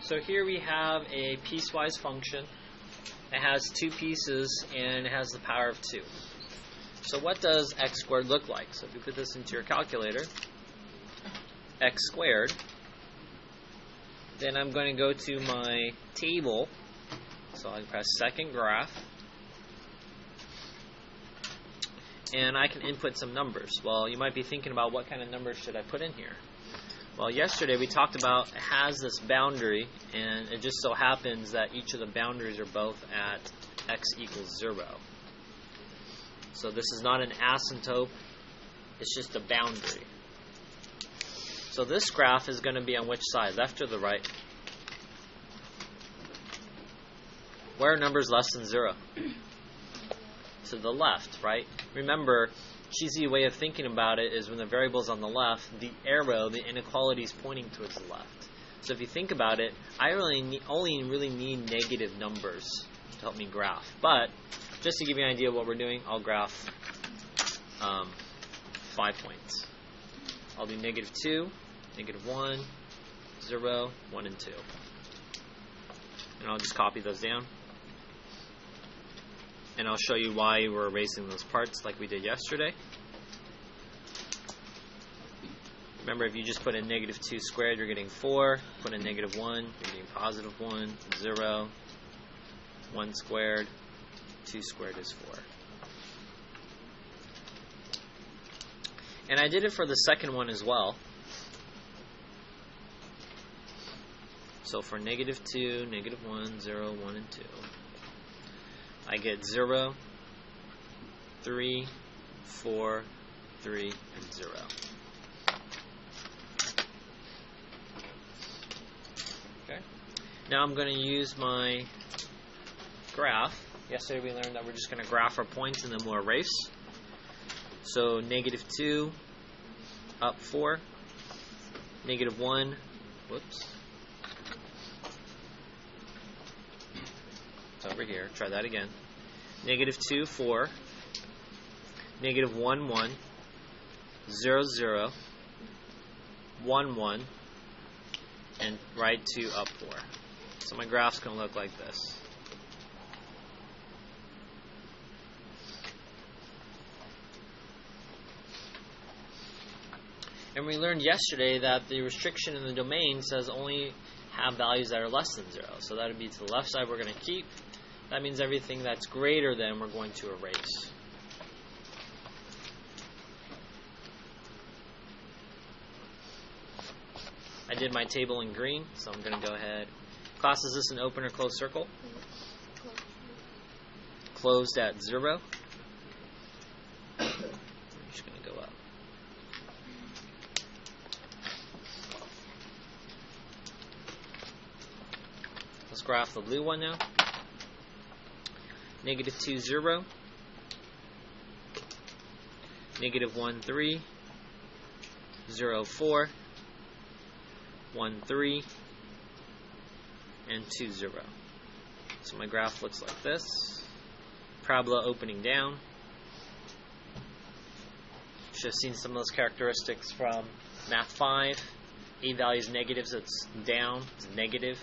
So here we have a piecewise function. It has two pieces and it has the power of 2. So what does x squared look like? So if you put this into your calculator, x squared, then I'm going to go to my table. So I press second graph. And I can input some numbers. Well, you might be thinking about what kind of numbers should I put in here. Well, yesterday we talked about it has this boundary, and it just so happens that each of the boundaries are both at x equals 0. So this is not an asymptote, it's just a boundary. So this graph is going to be on which side, left or the right? Where are numbers less than 0? To the left, right? Remember, cheesy way of thinking about it is when the variable is on the left, the arrow, the inequality is pointing towards the left. So if you think about it, I only really need negative numbers to help me graph. But just to give you an idea of what we're doing, I'll graph 5 points. I'll do -2, -1, 0, 1, and 2. And I'll just copy those down. And I'll show you why we're erasing those parts like we did yesterday. Remember, if you just put in -2 squared, you're getting 4. Put in -1, you're getting +1, 0, 1 squared, 2 squared is 4. And I did it for the second one as well. So for -2, -1, 0, 1, and 2. I get 0, 3, 4, 3, and 0. Okay. Now I'm going to use my graph. Yesterday we learned that we're just going to graph our points and then we'll erase. So -2, up 4, -1, whoops. Over here. Try that again. -2, 4. -1, 1. 0, 0. 1, 1. And right 2, up 4. So my graph's going to look like this. And we learned yesterday that the restriction in the domain says only have values that are less than 0. So that would be to the left side we're going to keep. That means everything that's greater than we're going to erase. I did my table in green, so I'm going to go ahead. Class, is this an open or closed circle? Closed at 0. I'm just going to go up. Let's graph the blue one now. -2, 0. -1, 3. 0, 4. 1, 3. And 2, 0. So my graph looks like this. Parabola opening down. Should have seen some of those characteristics from Math 5. A value is negative, so it's down. It's negative.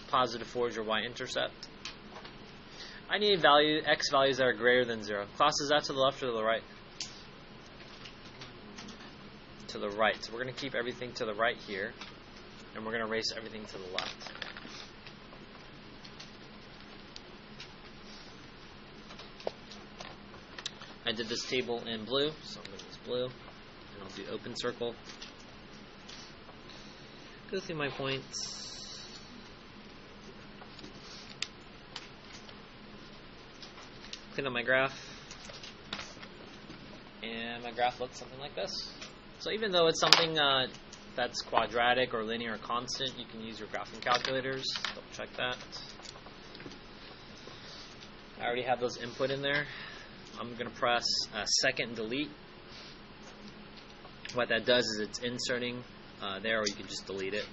+4 is your y-intercept. I need x values that are greater than 0. Class, is that to the left or to the right? To the right. So we're going to keep everything to the right here. And we're going to erase everything to the left. I did this table in blue, so I'm going to use blue. And I'll do open circle. Go through my points. Clean up my graph, and my graph looks something like this. So even though it's something that's quadratic or linear or constant, you can use your graphing calculators. Double check that. I already have those input in there. I'm going to press second delete. What that does is it's inserting there, or you can just delete it.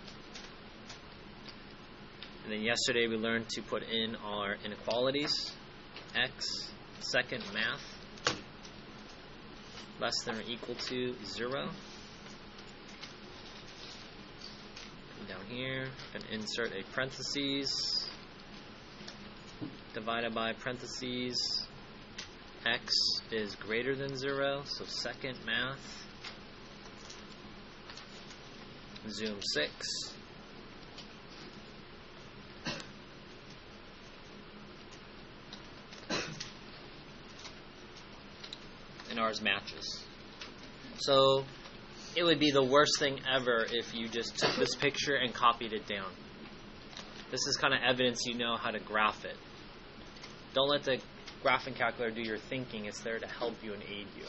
And then yesterday we learned to put in our inequalities. X, second math, less than or equal to 0. down here, and insert a parentheses, divided by parentheses, x is greater than 0, so second math, zoom 6, and ours matches. So it would be the worst thing ever if you just took this picture and copied it down. This is kind of evidence you know how to graph it. Don't let the graphing calculator do your thinking. It's there to help you and aid you.